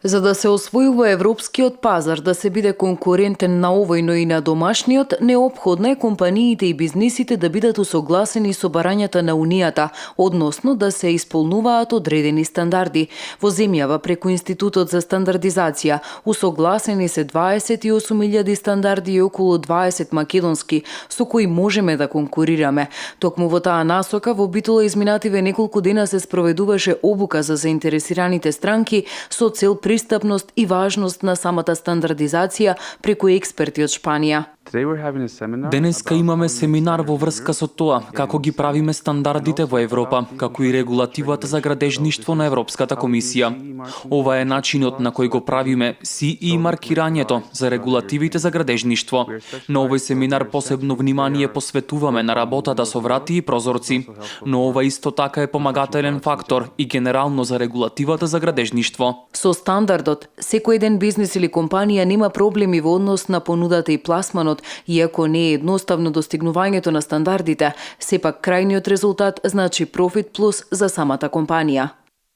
За да се освојува европскиот пазар, да се биде конкурентен на овој, но и на домашниот, неопходно е компаниите и бизнисите да бидат усогласени со барањата на Унијата, односно да се исполнуваат одредени стандарди. Во земјава преку Институтот за стандардизација усогласени се 28.000 стандарди и околу 20 македонски, со кои можеме да конкурираме. Токму во таа насока во Битола изминативе неколку дена се спроведуваше обука за заинтересираните странки со цел пристапност и важност на самата стандардизација преку експерти од Шпанија. Денеска имаме семинар во врска со тоа како ги правиме стандардите во Европа, како и регулативата за градежништво на Европската комисија. Ова е начинот на кој го правиме CE маркирањето за регулативите за градежништво. На овој семинар посебно внимание посветуваме на работата со врати и прозорци, но ова исто така е помагателен фактор и генерално за регулативата за градежништво. Со стандардот, секој еден бизнис или компанија нема проблеми во однос на понудата и пласманот, иако не е едноставно достигнувањето на стандардите, сепак крајниот резултат значи профит плюс за самата компанија.